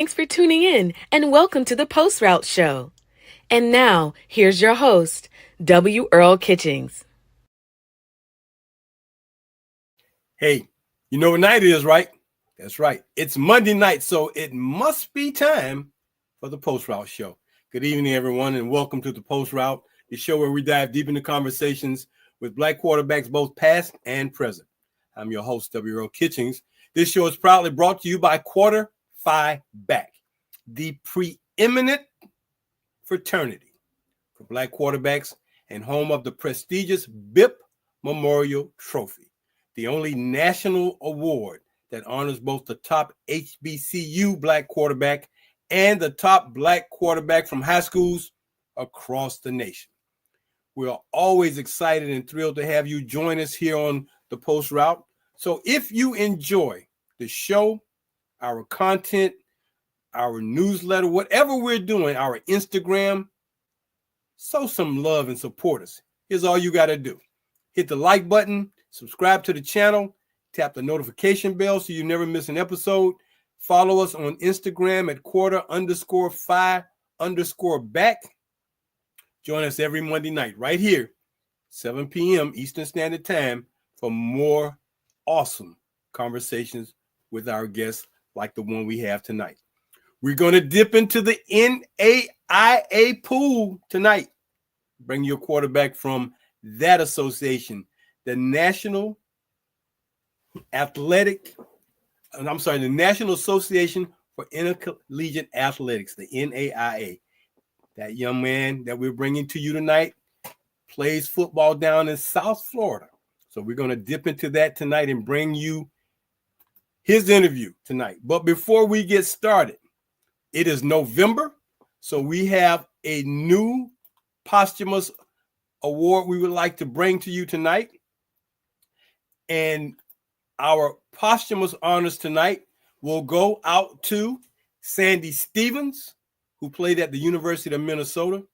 Thanks for tuning in and welcome to the Post Route Show. And now, here's your host, W. Earl Kitchings. Hey, you know what night it is, right? That's right. It's Monday night, so it must be time for the Post Route Show. Good evening, everyone, and welcome to the Post Route, the show where we dive deep into conversations with Black quarterbacks, both past and present. I'm your host, W. Earl Kitchings. This show is proudly brought to you by Quarter Phi Back, the preeminent fraternity for Black quarterbacks and home of the prestigious BIP Memorial Trophy, the only national award that honors both the top HBCU Black quarterback and the top Black quarterback from high schools across the nation. We are always excited and thrilled to have you join us here on the Post Route. So if you enjoy the show, our content, our newsletter, whatever we're doing, our Instagram, show some love and support us. Here's all you got to do. Hit the like button, subscribe to the channel, tap the notification bell so you never miss an episode. Follow us on Instagram at quarter_phi_back. Join us every Monday night right here, 7 p.m. Eastern Standard Time for more awesome conversations with our guests like the one we have tonight. We're going to dip into the NAIA pool tonight. Bring your quarterback from that association, the National Association for Intercollegiate Athletics, the NAIA. That young man that we're bringing to you tonight plays football down in South Florida. So we're going to dip into that tonight and bring you his interview tonight. But before we get started, it is November, so we have a new posthumous award we would like to bring to you tonight. And our posthumous honors tonight will go out to Sandy Stevens, who played at the University of Minnesota,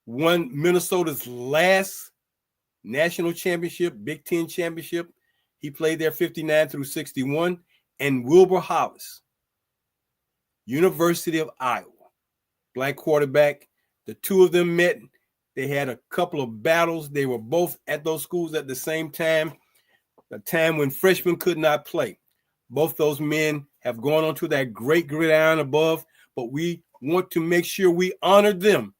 won Minnesota's last national championship, Big Ten championship. He played there 59 through 61. And Wilbur Hollis, University of Iowa, Black quarterback. The two of them met. They had a couple of battles. They were both at those schools at the same time, a time when freshmen could not play. Both those men have gone on to that great gridiron above, but we want to make sure we honor them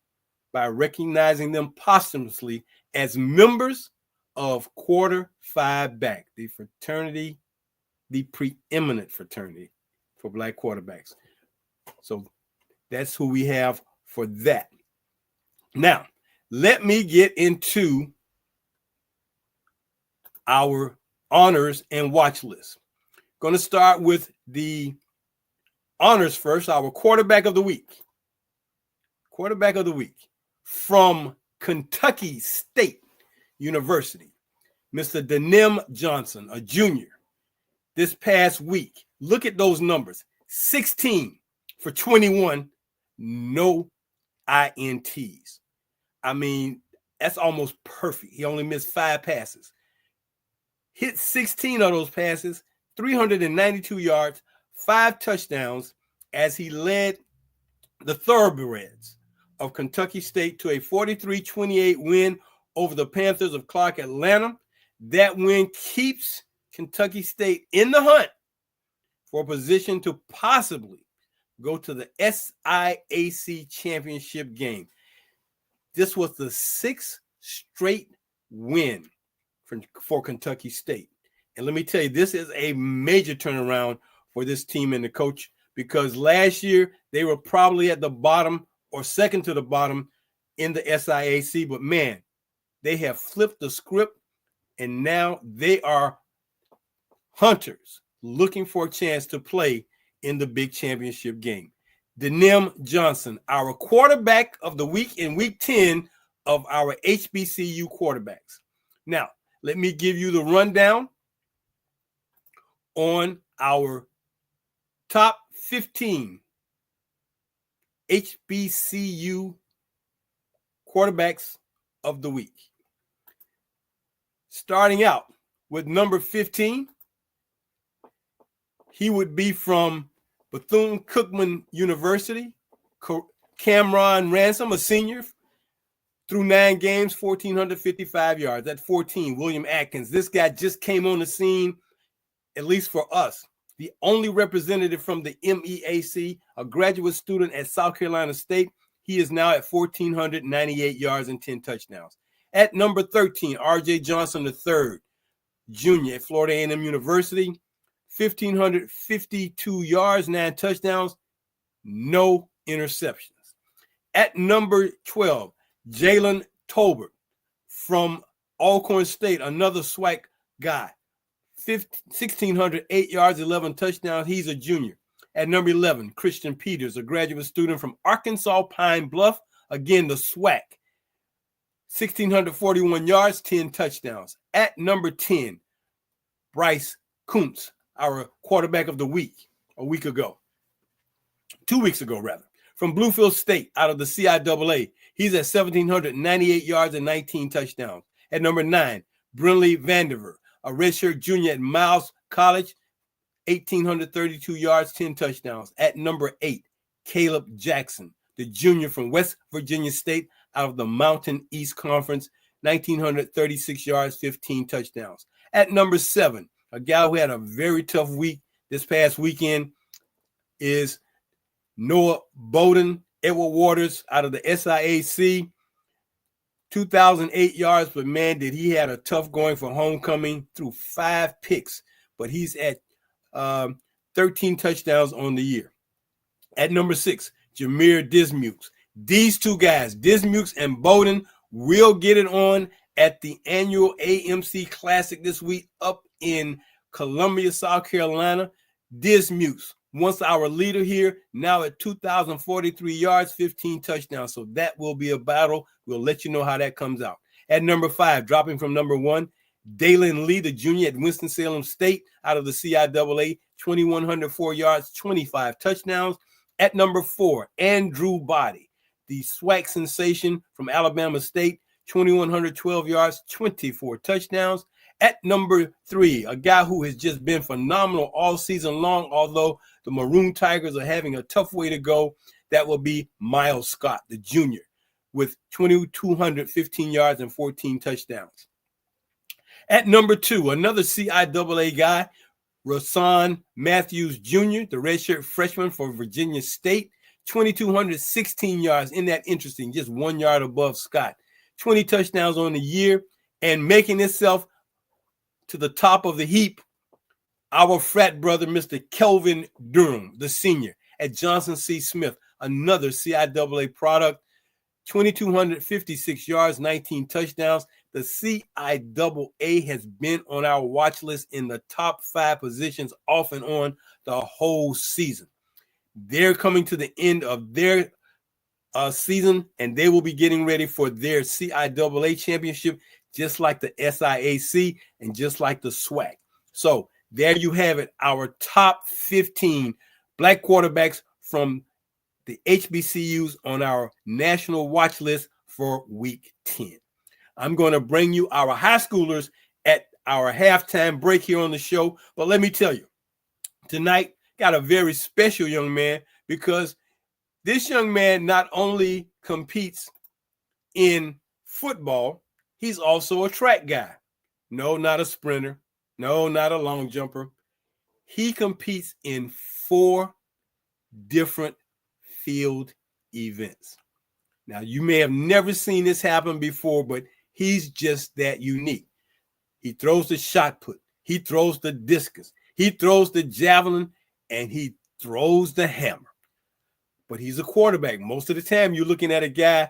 by recognizing them posthumously as members of Quarter Phi Back, the fraternity, the preeminent fraternity for Black quarterbacks. So that's who we have for that. Now, let me get into our honors and watch list. Going to start with the honors first, our quarterback of the week. Quarterback of the week from Kentucky State University, Mr. Denim Johnson, a junior. This past week, look at those numbers, 16 for 21, no INTs. I mean, that's almost perfect. He only missed 5 passes. Hit 16 of those passes, 392 yards, 5 touchdowns as he led the Thoroughbreds of Kentucky State to a 43-28 win over the Panthers of Clark Atlanta. That win keeps Kentucky State in the hunt for a position to possibly go to the SIAC championship game. This was the 6th straight win for Kentucky State. And let me tell you, this is a major turnaround for this team and the coach, because last year they were probably at the bottom or second to the bottom in the SIAC. But man, they have flipped the script, and now they are hunters looking for a chance to play in the big championship game. Denim Johnson, our quarterback of the week in week 10 of our HBCU quarterbacks. Now, let me give you the rundown on our top 15 HBCU quarterbacks of the week. Starting out with number 15, he would be from Bethune-Cookman University, Cameron Ransom, a senior, through 9 games, 1,455 yards. At 14, William Atkins. This guy just came on the scene, at least for us. The only representative from the MEAC, a graduate student at South Carolina State. He is now at 1,498 yards and 10 touchdowns. At number 13, R.J. Johnson III, junior at Florida A&M University, 1,552 yards, 9 touchdowns, no interceptions. At number 12, Jalen Tolbert from Alcorn State, another SWAC guy, 1,608 yards, 11 touchdowns. He's a junior. At number 11, Christian Peters, a graduate student from Arkansas Pine Bluff, again, the SWAC, 1,641 yards, 10 touchdowns. At number 10, Bryce Kuntz, our quarterback of the week, 2 weeks ago, from Bluefield State out of the CIAA. He's at 1,798 yards and 19 touchdowns. At number 9, Brinley Vandiver, a redshirt junior at Miles College, 1,832 yards, 10 touchdowns. At number 8, Caleb Jackson, the junior from West Virginia State out of the Mountain East Conference, 1,936 yards, 15 touchdowns. At number 7, a guy who had a very tough week this past weekend is Noah Bowden, Edward Waters out of the SIAC, 2,008 yards, but man, did he had a tough going for homecoming through 5 picks, but he's at 13 touchdowns on the year. At number 6, Jameer Dismukes. These two guys, Dismukes and Bowden, will get it on at the annual AMC Classic this week up in Columbia, South Carolina. Dismukes, once our leader here, now at 2,043 yards, 15 touchdowns. So that will be a battle. We'll let you know how that comes out. At number 5, dropping from number 1, Dalen Lee, the junior at Winston-Salem State out of the CIAA, 2,104 yards, 25 touchdowns. At number 4, Andrew Body, the SWAC sensation from Alabama State, 2,112 yards, 24 touchdowns. At number 3, a guy who has just been phenomenal all season long, although the Maroon Tigers are having a tough way to go, that will be Miles Scott, the junior, with 2,215 yards and 14 touchdowns. At number 2, another CIAA guy, Rasan Matthews Jr., the redshirt freshman for Virginia State, 2,216 yards. Isn't that interesting? Just 1 yard above Scott. 20 touchdowns on the year, and making itself to the top of the heap, our frat brother, Mr. Kelvin Durham, the senior at Johnson C. Smith, another CIAA product, 2,256 yards, 19 touchdowns. The CIAA has been on our watch list in the top 5 positions off and on the whole season. They're coming to the end of their season, and they will be getting ready for their CIAA championship, just like the SIAC and just like the SWAC. So there you have it, our top 15 black quarterbacks from the HBCUs on our national watch list for week 10. I'm going to bring you our high schoolers at our halftime break here on the show. But let me tell you, tonight got a very special young man, because this young man not only competes in football, he's also a track guy. No, not a sprinter. No, not a long jumper. He competes in 4 different field events. Now, you may have never seen this happen before, but he's just that unique. He throws the shot put. He throws the discus. He throws the javelin, and he throws the hammer. But he's a quarterback. Most of the time, you're looking at a guy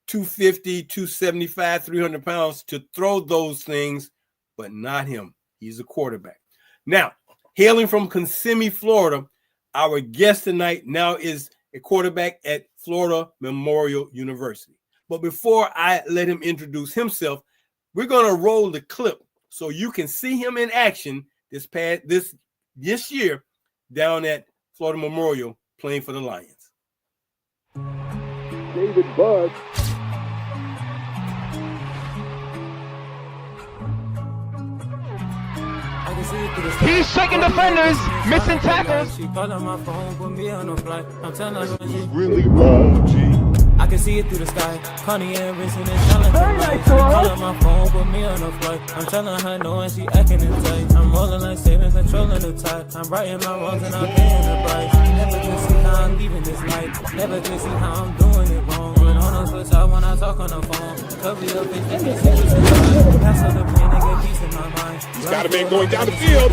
250, 275, 300 pounds to throw those things, but not him. He's a quarterback. Now, hailing from Kissimmee, Florida, our guest tonight now is a quarterback at Florida Memorial University. But before I let him introduce himself, we're going to roll the clip so you can see him in action this year down at Florida Memorial playing for the Lions. David Budd. I He's shaking defenders, missing tackles. She calling my phone, put me on a flight. I'm telling her she really wrong, G. I can see it through the sky. Connie and Racing and telling her she calling my phone, put me on a flight. I'm telling her no and she acting it tight. I'm rolling like savings, controlling the tide. I'm righting my wrongs and I'm paying the price. Never can see how I'm leaving this life. Never can see how I'm doing it wrong. But on the flip side when I talk on the phone, cover your face, let me see what's inside. Pass on the pain and get peace in my mind. He's got a man going down the field.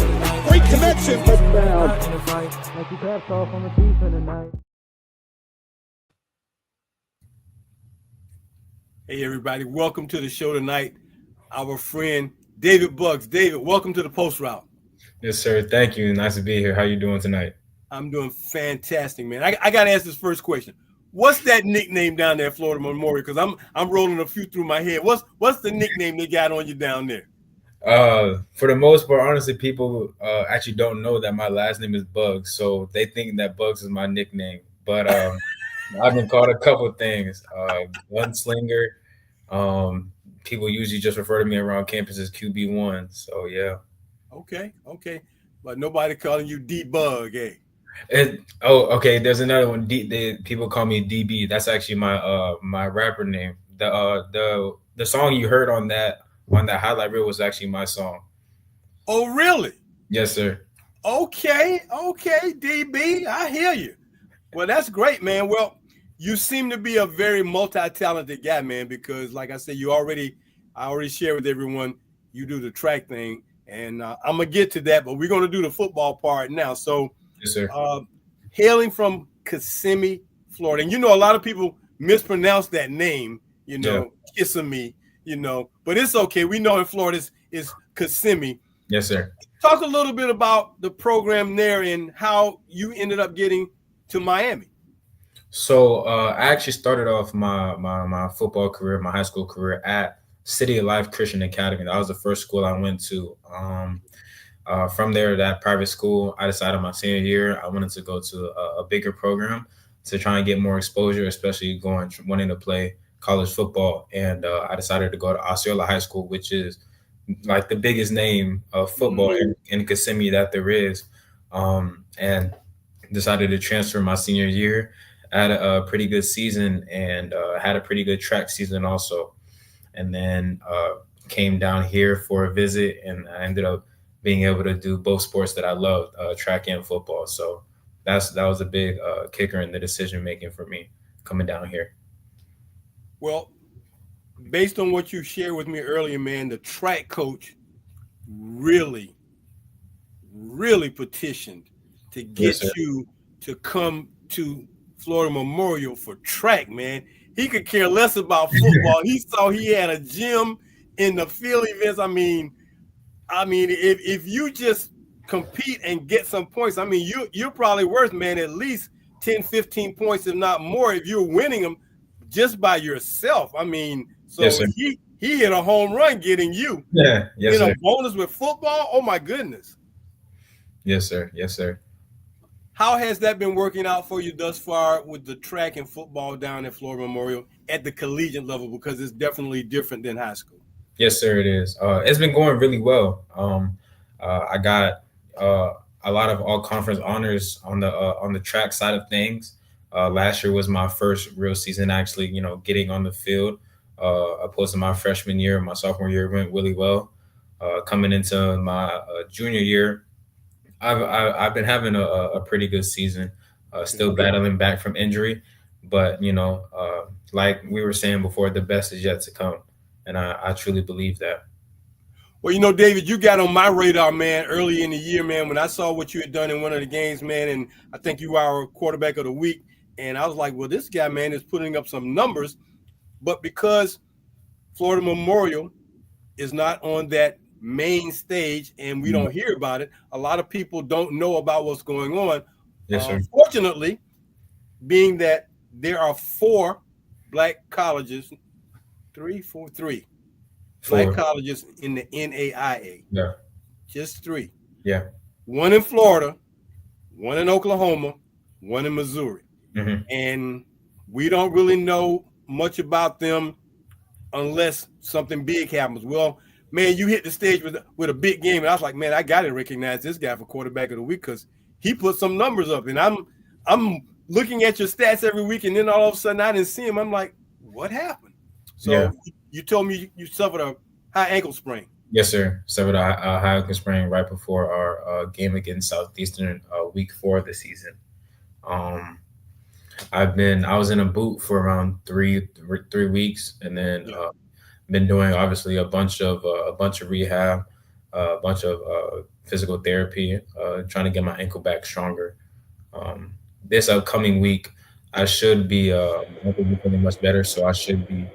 Great connection. Touchdown. In a fight, like you tapped off on the teeth in the night. Hey, everybody. Welcome to the show tonight. Our friend David Buggs. David, welcome to the Post Route. Yes, sir. Thank you. Nice to be here. How you doing tonight? I'm doing fantastic, man. I got to ask this first question. What's that nickname down there at Florida Memorial? Because I'm rolling a few through my head. What's the nickname they got on you down there? For the most part, honestly, people actually don't know that my last name is Buggs, so they think that Buggs is my nickname. But I've been called a couple things. Gunslinger. People usually just refer to me around campus as QB1. So yeah. Okay. But nobody calling you D-Bug, eh? Okay. There's another one. People call me DB. That's actually my rapper name. The song you heard on that highlight reel was actually my song. Oh, really? Yes, sir. Okay, DB. I hear you. Well, that's great, man. Well, you seem to be a very multi-talented guy, man, because like I said, I already shared with everyone you do the track thing, and I'm going to get to that, but we're going to do the football part now. So, yes, sir. Hailing from Kissimmee, Florida, and a lot of people mispronounce that name, Kissimmee, but it's okay. We know in Florida it's Kissimmee. Yes, sir. Talk a little bit about the program there and how you ended up getting to Miami. So I actually started off my football career, my high school career at City of Life Christian Academy. That was the first school I went to. From there, that private school, I decided my senior year I wanted to go to a bigger program to try and get more exposure, especially wanting to play college football. And I decided to go to Osceola High School, which is like the biggest name of football in Kissimmee that there is. And decided to transfer my senior year. I had a pretty good season and had a pretty good track season also. And then came down here for a visit, and I ended up being able to do both sports that I loved, track and football. So that was a big kicker in the decision making for me coming down here. Well, based on what you shared with me earlier, man, the track coach really petitioned to get you to come to Florida Memorial for track, man. He could care less about football. He saw he had a gym in the field events. I mean, if you just compete and get some points, I mean, you're probably worth, man, at least 10, 15 points, if not more, if you're winning them just by yourself. I mean, so yes, he hit a home run getting you. Yeah, yes, sir. A bonus with football. Oh my goodness. Yes, sir. Yes, sir. How has that been working out for you thus far with the track and football down at Florida Memorial at the collegiate level? Because it's definitely different than high school. Yes, sir, it is. It's been going really well. I got a lot of all conference honors on the track side of things. Last year was my first real season actually, getting on the field. Opposed to my freshman year, my sophomore year went really well. Coming into my junior year, I've been having a pretty good season, still battling back from injury, but like we were saying before, the best is yet to come, and I truly believe that. Well, David, you got on my radar, man, early in the year, man, when I saw what you had done in one of the games, man, and I think you were our quarterback of the week, and I was like, well, this guy, man, is putting up some numbers, but because Florida Memorial is not on that main stage and we don't hear about it, a lot of people don't know about what's going on. Yes, sir. Fortunately, being that there are four black colleges, three black colleges in the NAIA. Yeah. Just three. Yeah. One in Florida, one in Oklahoma, one in Missouri. Mm-hmm. And we don't really know much about them unless something big happens. Well, man, you hit the stage with a big game, and I was like, man, I got to recognize this guy for quarterback of the week because he put some numbers up, and I'm looking at your stats every week, and then all of a sudden I didn't see him. I'm like, what happened? So you told me you suffered a high ankle sprain. Yes, sir. Suffered a high ankle sprain right before our game against Southeastern, week 4 of the season. I was in a boot for around 3 weeks, and then been doing obviously a bunch of rehab, a bunch of physical therapy, trying to get my ankle back stronger. This upcoming week, I should be feeling much better, so I should be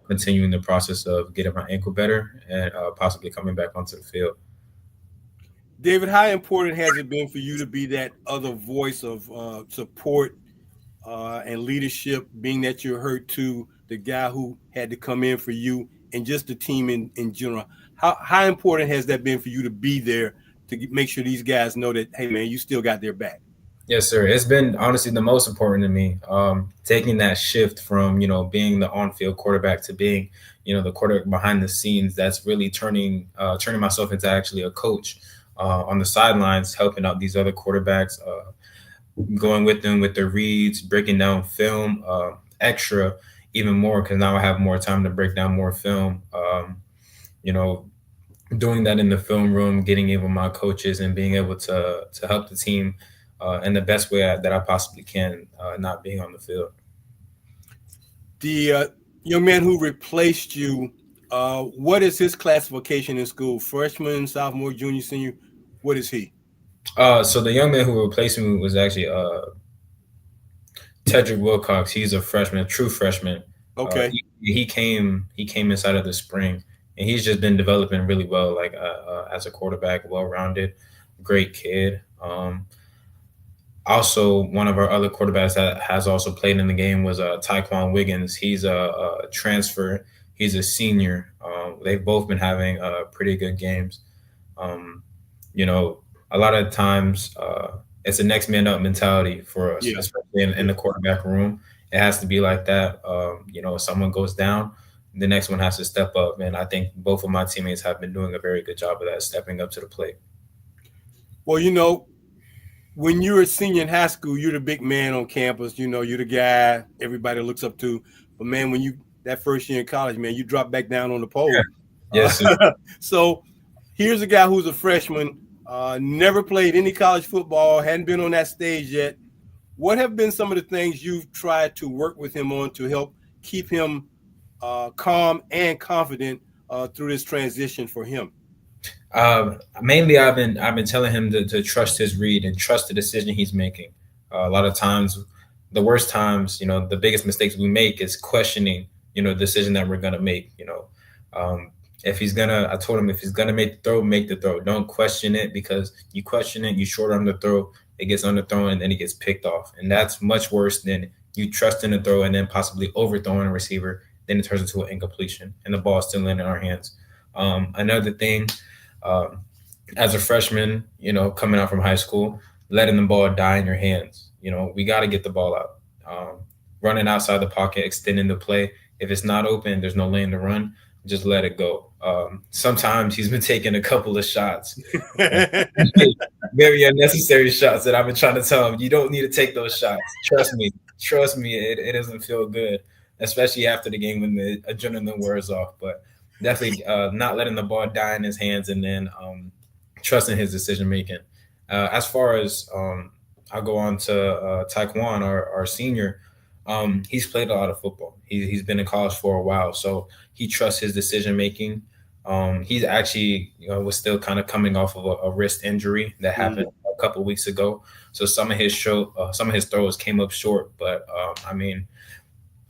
continuing the process of getting my ankle better and possibly coming back onto the field. David, how important has it been for you to be that other voice of support and leadership, being that you're hurt to the guy who had to come in for you and just the team in general? How important has that been for you to be there to make sure these guys know that, hey, man, you still got their back? Yes, sir. It's been honestly the most important to me, taking that shift from, being the on-field quarterback to being, the quarterback behind the scenes. That's really turning myself into actually a coach on the sidelines, helping out these other quarterbacks, going with them with their reads, breaking down film, extra even more because now I have more time to break down more film. Doing that in the film room, getting in with my coaches and being able to help the team in the best way that I possibly can, not being on the field. The young man who replaced you, what is his classification in school? Freshman, sophomore, junior, senior? What is he? So the young man who replaced me was actually Tedrick Wilcox. He's a freshman, a true freshman. Okay. He came inside of the spring, and he's just been developing really well, like as a quarterback, well-rounded, great kid. Also, one of our other quarterbacks that has also played in the game was Tyquan Wiggins. He's a transfer. He's a senior. They've both been having pretty good games. A lot of times it's a next man up mentality for us, especially in the quarterback room. It has to be like that. If someone goes down, the next one has to step up. And I think both of my teammates have been doing a very good job of that, stepping up to the plate. Well, when you're a senior in high school, you're the big man on campus. You're the guy everybody looks up to. But, man, when you that first year in college, man, you drop back down on the pole. Yeah. Yes. So here's a guy who's a freshman, never played any college football, hadn't been on that stage yet. What have been some of the things you've tried to work with him on to help keep him calm and confident through this transition for him? Mainly, I've been telling him to trust his read and trust the decision he's making. A lot of times, the worst times, the biggest mistakes we make is questioning, the decision that we're gonna make. I told him if he's gonna make the throw. Don't question it, because you question it, you short arm the throw, it gets underthrown, and then it gets picked off, and that's much worse than you trust in the throw and then possibly overthrowing a receiver. Then it turns into an incompletion, and the ball is still in our hands. Another thing. As a freshman, coming out from high school, letting the ball die in your hands. We got to get the ball out. Running outside the pocket, extending the play. If it's not open, there's no lane to run, just let it go. Sometimes he's been taking a couple of shots, very unnecessary shots that I've been trying to tell him, you don't need to take those shots. Trust me, it doesn't feel good, especially after the game when the adrenaline wears off. But definitely not letting the ball die in his hands, and then trusting his decision making. As far as I'll go on to Tyquan, our senior. He's played a lot of football. He's been in college for a while, so he trusts his decision making. He's actually was still kind of coming off of a wrist injury that happened a couple of weeks ago. So some of his throws came up short, but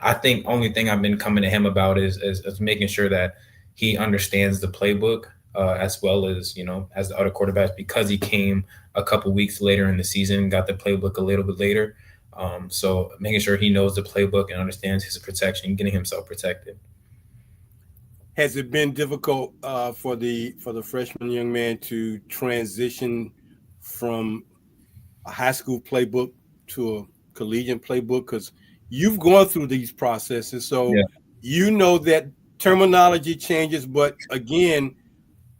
I think only thing I've been coming to him about is making sure that he understands the playbook as well as, as the other quarterbacks, because he came a couple weeks later in the season, got the playbook a little bit later. So making sure he knows the playbook and understands his protection, getting himself protected. Has it been difficult for the freshman young man to transition from a high school playbook to a collegiate playbook? Because you've gone through these processes, so you know that terminology changes. But again,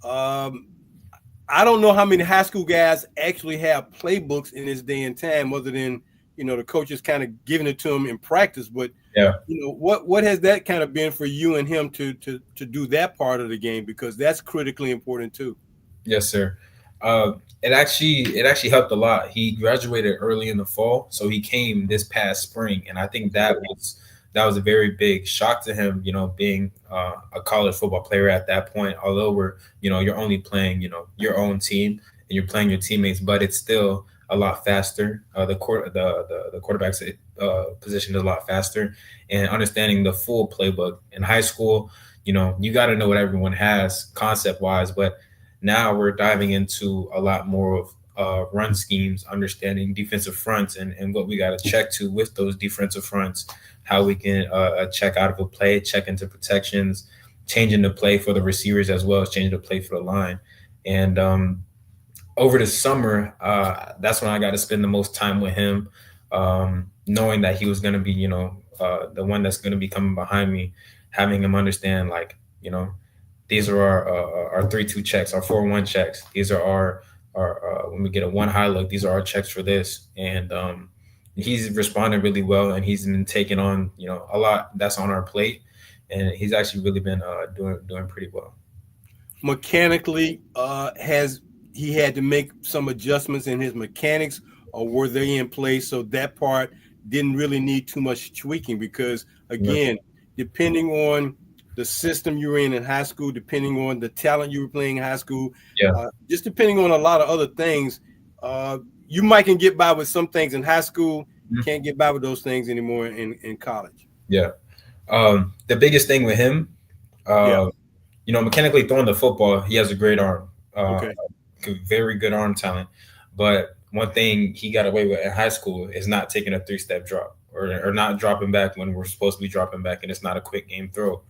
I don't know how many high school guys actually have playbooks in this day and time, other than the coaches kind of giving it to them in practice. But Yeah. What has that kind of been for you and him to do that part of the game, because that's critically important too. Yes, sir. It actually helped a lot. He graduated early in the fall, so he came this past spring, and I think that was a very big shock to him. Being a college football player at that point, although you're only playing your own team and you're playing your teammates, but it's still a lot faster. The quarterback's position is a lot faster, and understanding the full playbook in high school. You got to know what everyone has concept wise, but now we're diving into a lot more of run schemes, understanding defensive fronts and what we got to check to with those defensive fronts, how we can check out of a play, check into protections, changing the play for the receivers as well as changing the play for the line. And over the summer, that's when I got to spend the most time with him, knowing that he was going to be, the one that's going to be coming behind me, having him understand, these are our 3-2 checks, our 4-1 checks. These are our when we get a one high look, these are our checks for this. And he's responded really well, and he's been taking on a lot that's on our plate, and he's actually really been doing pretty well. Mechanically, has he had to make some adjustments in his mechanics, or were they in place so that part didn't really need too much tweaking? Because again, depending on the system you were in high school, depending on the talent you were playing in high school, just depending on a lot of other things, you might can get by with some things in high school, can't get by with those things anymore in college. Yeah. The biggest thing with him, mechanically throwing the football, he has a great arm, very good arm talent. But one thing he got away with in high school is not taking a 3-step drop or not dropping back when we're supposed to be dropping back, and it's not a quick game throw.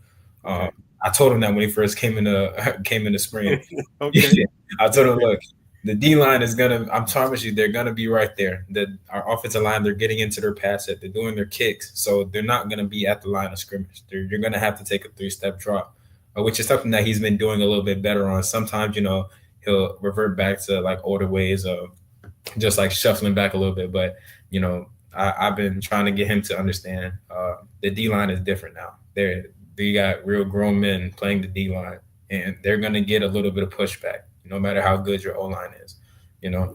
I told him that when he first came into spring. I told him, look, the D line is I promise you, they're gonna be right there. Our offensive line, they're getting into their pass set, they're doing their kicks, so they're not gonna be at the line of scrimmage. You're gonna have to take a 3-step drop, which is something that he's been doing a little bit better on. Sometimes, he'll revert back to like older ways of just like shuffling back a little bit, but I've been trying to get him to understand the D line is different now. They got real grown men playing the D line, and they're going to get a little bit of pushback, no matter how good your O line is,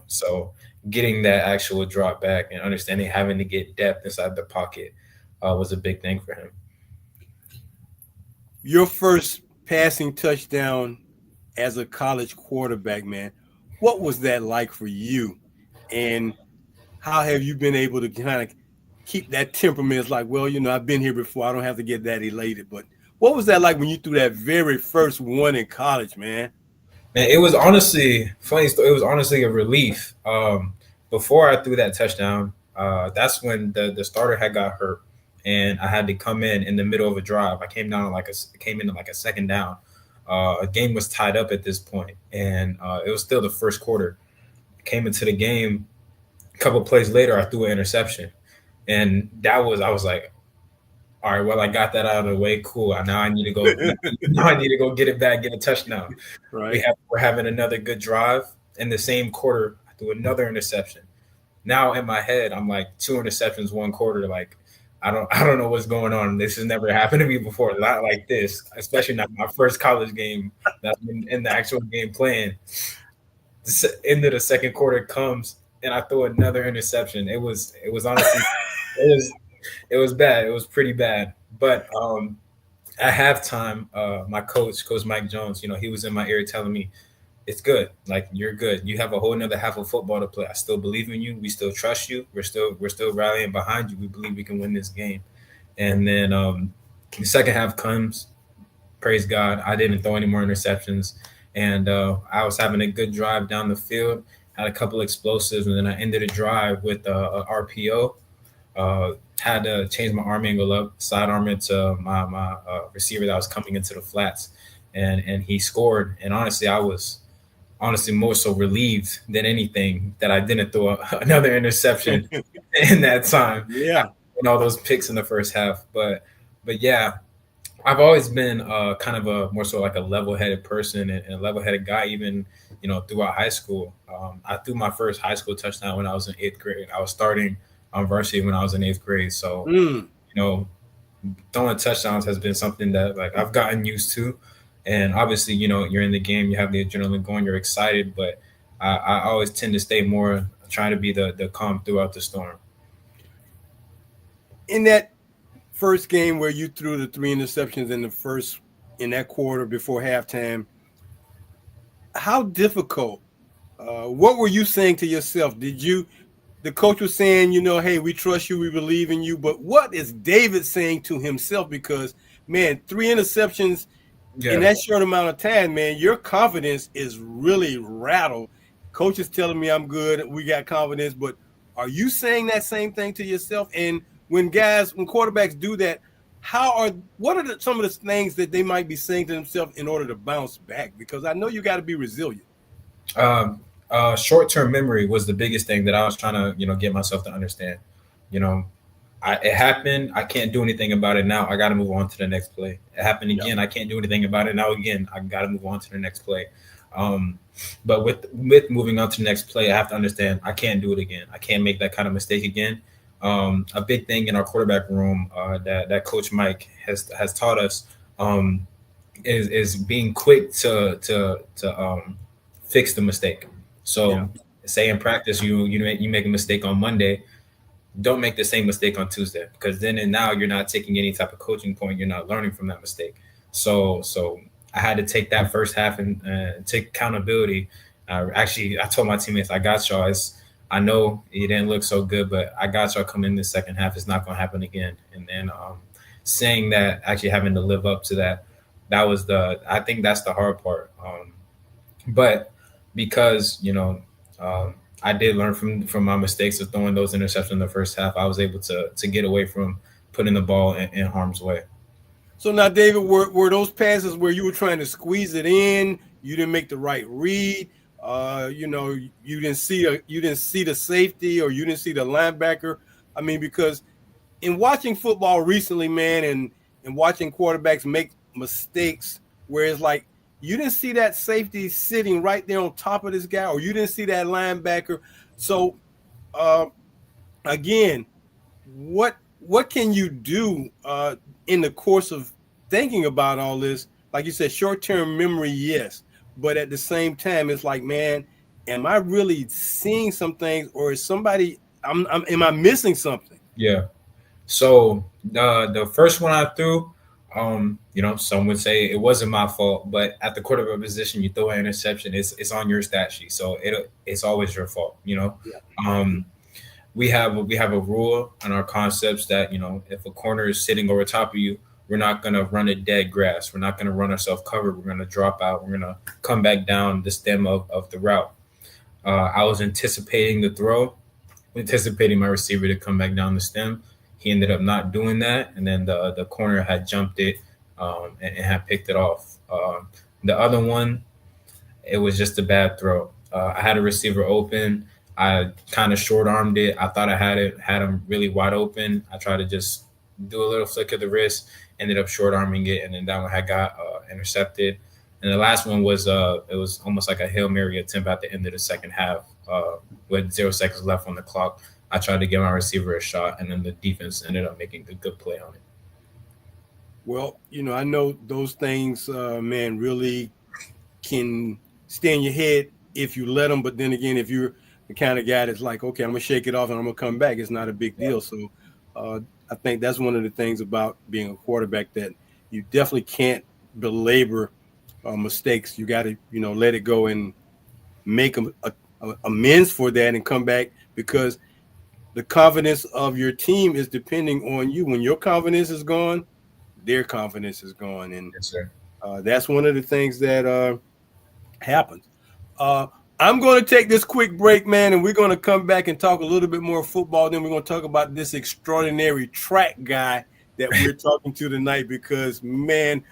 So getting that actual drop back and understanding having to get depth inside the pocket was a big thing for him. Your first passing touchdown as a college quarterback, man, what was that like for you? And how have you been able to kind of keep that temperament? It's like, well, I've been here before. I don't have to get that elated. But what was that like when you threw that very first one in college, man? Man, it was honestly funny. It was honestly a relief. Before I threw that touchdown, that's when the starter had got hurt, and I had to come in the middle of a drive. I came in like a second down. A game was tied up at this point, and it was still the first quarter. I came into the game. A couple plays later, I threw an interception. And I was like, all right, well, I got that out of the way. Cool. Now I need to go. Now I need to go get it back, get a touchdown. Right. We're having another good drive. In the same quarter, I threw another interception. Now in my head, I'm like 2 interceptions, 1 quarter. Like I don't know what's going on. This has never happened to me before. Not like this, especially not my first college game. That's been in the actual game playing. The end of the second quarter comes, and I throw another interception. It was honestly. It was bad. It was pretty bad. But at halftime, my coach Mike Jones, he was in my ear telling me, it's good. Like, you're good. You have a whole nother half of football to play. I still believe in you. We still trust you. We're still rallying behind you. We believe we can win this game. And then the second half comes. Praise God, I didn't throw any more interceptions. And I was having a good drive down the field, had a couple explosives, and then I ended a drive with a RPO. Had to change my arm angle up, side arm it to my receiver that was coming into the flats, and he scored. And honestly, I was more so relieved than anything that I didn't throw another interception in that time. Yeah, and all those picks in the first half. But yeah, I've always been kind of a more so like a level-headed person and a level-headed guy, even throughout high school. I threw my first high school touchdown when I was in 8th grade. I was starting on varsity when I was in 8th grade. So Mm. you know, throwing touchdowns has been something that like I've gotten used to. And obviously, you're in the game, you have the adrenaline going, you're excited, but I always tend to stay more trying to be the calm throughout the storm. In that first game where you threw the 3 interceptions in that quarter before halftime, how difficult? What were you saying to yourself? The coach was saying, hey, we trust you, we believe in you, but what is David saying to himself? Because man, 3 interceptions in Yeah. that short amount of time, man, your confidence is really rattled. Coach is telling me I'm good, we got confidence, but are you saying that same thing to yourself? And when quarterbacks do that, what are some of the things that they might be saying to themselves in order to bounce back? Because I know you got to be resilient. Um, Short-term memory was the biggest thing that I was trying to, get myself to understand. You know, it happened. I can't do anything about it now. I got to move on to the next play. It happened again. I can't do anything about it now. Again, I got to move on to the next play. Um, but with moving on to the next play, I have to understand I can't do it again. I can't make that kind of mistake again. A big thing in our quarterback room that Coach Mike has taught us is being quick to fix the mistake. So, say in practice you make a mistake on Monday, don't make the same mistake on Tuesday, because then and now you're not taking any type of coaching point. You're not learning from that mistake. So I had to take that first half and take accountability. Actually, I told my teammates, I got y'all. I know it didn't look so good, but I got y'all coming in the second half. It's not going to happen again. And then saying that, actually having to live up to that, I think that's the hard part. But because, I did learn from my mistakes of throwing those interceptions in the first half, I was able to get away from putting the ball in harm's way. So now, David, were those passes where you were trying to squeeze it in? You didn't make the right read. You didn't see the safety, or you didn't see the linebacker. I mean, because in watching football recently, man, and watching quarterbacks make mistakes, where it's like you didn't see that safety sitting right there on top of this guy, or you didn't see that linebacker. So, again, what can you do in the course of thinking about all this? Like you said, short-term memory, yes, but at the same time, it's like, man, am I really seeing some things, or is somebody? Am I missing something? Yeah. So the first one I threw, some would say it wasn't my fault, but at the quarterback position, you throw an interception, it's on your stat sheet, so it's always your fault. Yeah. We have a rule on our concepts that if a corner is sitting over top of you, we're not gonna run a dead grass. We're not gonna run ourselves covered. We're gonna drop out. We're gonna come back down the stem of the route. I was anticipating the throw, anticipating my receiver to come back down the stem. He ended up not doing that, and then the corner had jumped it and had picked it off. The other one, it was just a bad throw. I had a receiver open. I kind of short armed it. I thought I had him really wide open. I tried to just do a little flick of the wrist, ended up short arming it, and then that one had got intercepted. And the last one was it was almost like a Hail Mary attempt at the end of the second half with 0 seconds left on the clock. I tried to give my receiver a shot, and then the defense ended up making a good play on it. Well, I know those things, man, really can stay in your head if you let them. But then again, if you're the kind of guy that's like, okay, I'm going to shake it off and I'm going to come back, it's not a big deal. So I think that's one of the things about being a quarterback, that you definitely can't belabor mistakes. You got to, let it go and make amends for that and come back, because the confidence of your team is depending on you. When your confidence is gone, their confidence is gone. And yes, sir. That's one of the things that happens. I'm going to take this quick break, man, and we're going to come back and talk a little bit more football. Then we're going to talk about this extraordinary track guy that we're talking to tonight, because, man,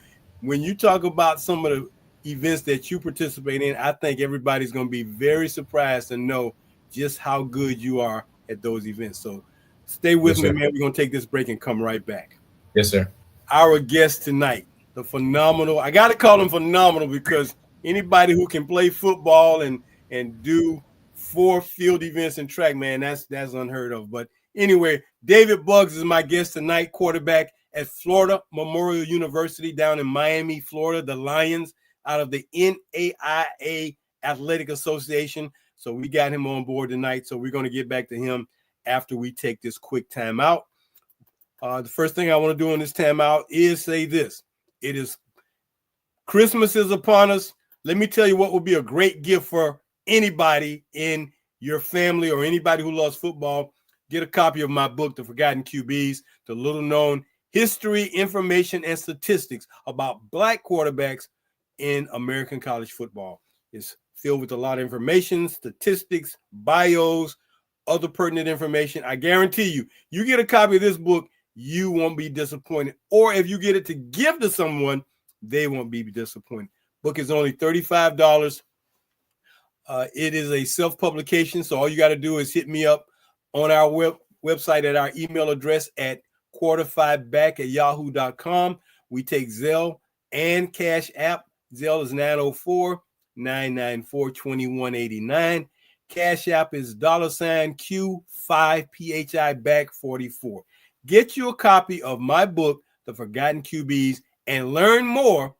when you talk about some of the events that you participate in, I think everybody's going to be very surprised to know just how good you are at those events. So stay with me, man. We're going to take this break and come right back. Yes, sir. our guest tonight, the phenomenal. I got to call him phenomenal because anybody who can play football and do 4 field events in track, man, that's unheard of. But anyway, David Buggs is my guest tonight, quarterback at Florida Memorial University down in Miami, Florida, the Lions out of the NAIA Athletic Association. So we got him on board tonight. So we're going to get back to him after we take this quick time out. The first thing I want to do in this time out is say this. It is Christmas is upon us. Let me tell you what would be a great gift for anybody in your family or anybody who loves football. Get a copy of my book, The Forgotten QBs, the little-known history, information, and statistics about Black quarterbacks in American college football. It's filled with a lot of information, statistics, bios, other pertinent information. I guarantee you, you get a copy of this book, you won't be disappointed. Or if you get it to give to someone, they won't be disappointed. Book is only $35. It is a self-publication, so all you got to do is hit me up on our website at our email address at quarterfiveback@yahoo.com. We take Zelle and Cash App. Zelle is 904-994-2189. Cash App is $Q5PHI back 44. Get you a copy of my book, The Forgotten QBs, and learn more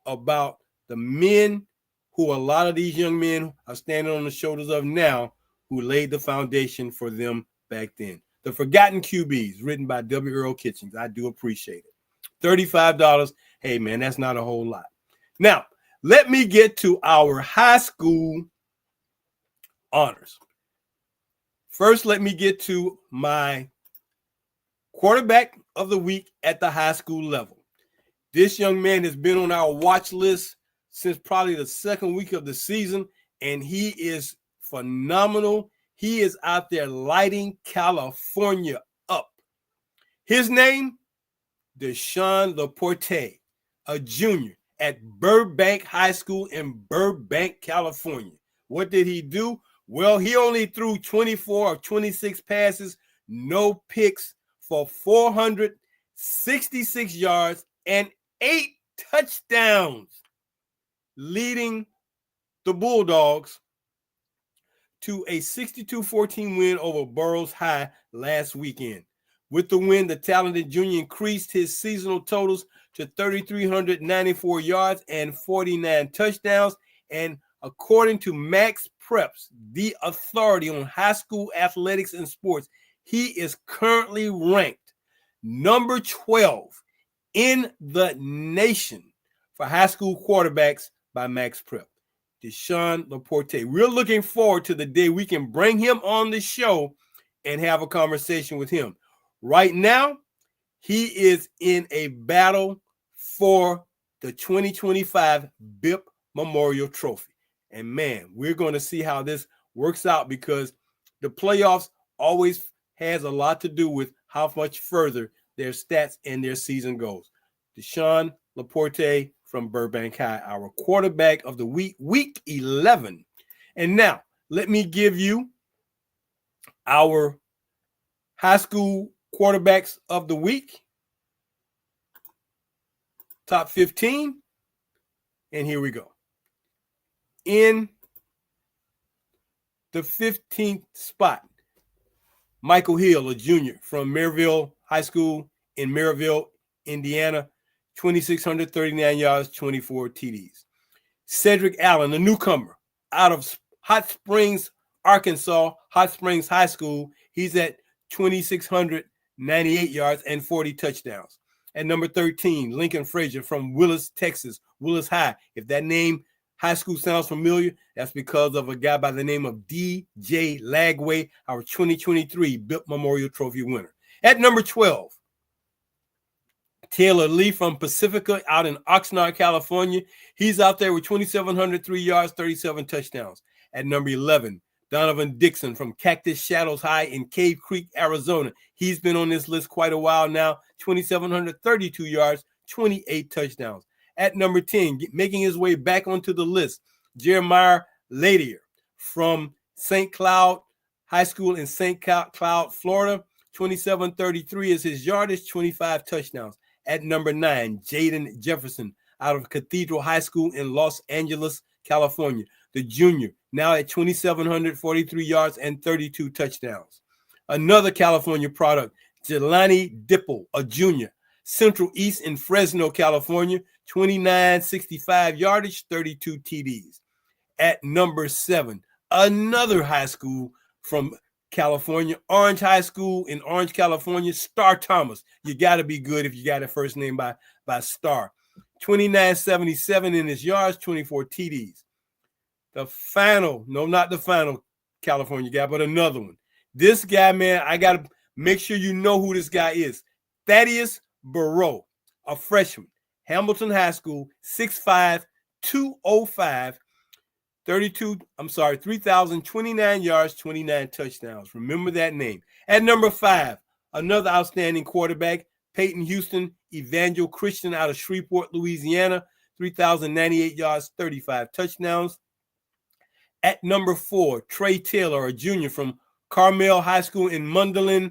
about the men who a lot of these young men are standing on the shoulders of now, who laid the foundation for them back then. The Forgotten QBs, written by W. Earl Kitchings. I do appreciate it. $35. Hey, man, that's not a whole lot. Now, let me get to our high school honors. First, let me get to my quarterback of the week at the high school level. This young man has been on our watch list since probably the second week of the season, and he is phenomenal. He is out there lighting California up. His name, Deshaun Laporte, a junior at Burbank High School in Burbank, California. What did he do? Well, he only threw 24 of 26 passes, no picks, for 466 yards and 8 touchdowns, leading the Bulldogs to a 62-14 win over Burroughs High last weekend. With the win, the talented junior increased his seasonal totals to 3,394 yards and 49 touchdowns. And according to Max Preps, the authority on high school athletics and sports, he is currently ranked number 12 in the nation for high school quarterbacks by Max Prep. Deshaun Laporte. We're looking forward to the day we can bring him on the show and have a conversation with him. Right now, he is in a battle for the 2025 BIP Memorial Trophy. And man, we're going to see how this works out, because the playoffs always has a lot to do with how much further their stats and their season goes. Deshaun Laporte from Burbank High, our quarterback of the week, week 11. And now, let me give you our high school quarterbacks of the week, top 15. And here we go. In the 15th spot, Michael Hill, a junior from Maryville High School in Maryville, Indiana, 2,639 yards, 24 TDs. Cedric Allen, a newcomer out of Hot Springs, Arkansas, Hot Springs High School. He's at 2,698 yards and 40 touchdowns. At number 13, Lincoln Frazier from Willis, Texas, Willis High. If that name, high school, sounds familiar, that's because of a guy by the name of DJ Lagway, our 2023 BIP Memorial Trophy winner. At number 12, Taylor Lee from Pacifica out in Oxnard, California. He's out there with 2,703 yards, 37 touchdowns. At number 11, Donovan Dixon from Cactus Shadows High in Cave Creek, Arizona. He's been on this list quite a while now, 2,732 yards, 28 touchdowns. At number 10, making his way back onto the list, Jeremiah Ladier from St. Cloud High School in St. Cloud, Florida. 2,733 is his yardage, 25 touchdowns. At number 9, Jaden Jefferson out of Cathedral High School in Los Angeles, California. The junior, now at 2,743 yards and 32 touchdowns. Another California product, Jelani Dipple, a junior, Central East in Fresno, California, 2,965 yardage, 32 TDs. At number 7, another high school from California, Orange High School in Orange, California, Star Thomas. You got to be good if you got a first name by Star. 2,977 in his yards, 24 TDs. The final, no, not the final California guy, but another one. This guy, man, I got to make sure you know who this guy is. Thaddeus Burrow, a freshman, Hamilton High School, 6'5", 205, 3,029 yards, 29 touchdowns. Remember that name. At number 5, another outstanding quarterback, Peyton Houston, Evangel Christian out of Shreveport, Louisiana, 3,098 yards, 35 touchdowns. At number 4, Trey Taylor, a junior from Carmel High School in Mundelein,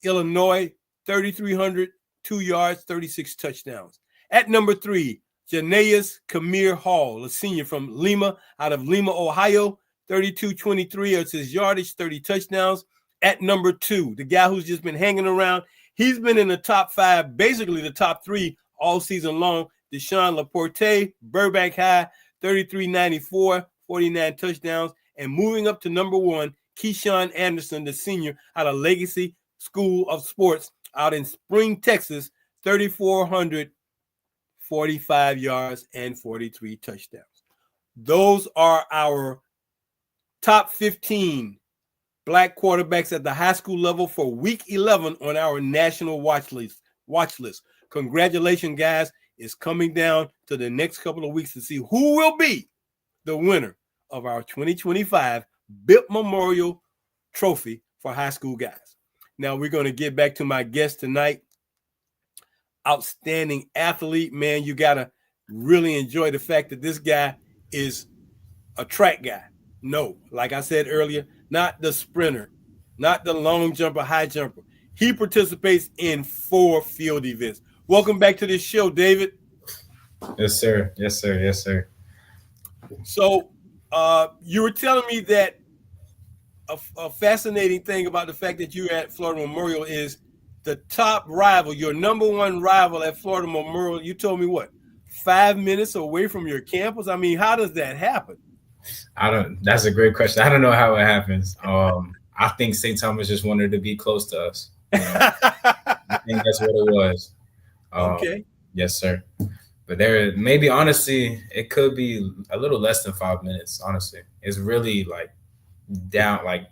Illinois, 3,302 yards, 36 touchdowns. At number 3, Janaeus Kamir Hall, a senior from Lima, out of Lima, Ohio, 3,223 is his yardage, 30 touchdowns. At number 2, the guy who's just been hanging around, he's been in the top 5, basically the top 3 all season long. Deshaun Laporte, Burbank High, 3,394, 49 touchdowns. And moving up to number 1, Keyshawn Anderson, the senior out of Legacy School of Sports out in Spring, Texas, 3,445 yards and 43 touchdowns. Those are our top 15 black quarterbacks at the high school level for week 11 on our national watch list. Congratulations, guys. It's coming down to the next couple of weeks to see who will be the winner of our 2025 BIP Memorial Trophy for high school guys. Now we're going to get back to my guest tonight. Outstanding athlete, man. You got to really enjoy the fact that this guy is a track guy. No, like I said earlier, not the sprinter, not the long jumper, high jumper. He participates in 4 field events. Welcome back to this show, David. Yes, sir. Yes, sir. Yes, sir. So you were telling me that a fascinating thing about the fact that you're at Florida Memorial is the top rival, your number 1 rival at Florida Memorial. You told me what, 5 minutes away from your campus? I mean, how does that happen? That's a great question. I don't know how it happens. I think St. Thomas just wanted to be close to us. I think that's what it was. Okay. Yes, sir. But there, maybe honestly, it could be a little less than 5 minutes. Honestly, it's really like down. Like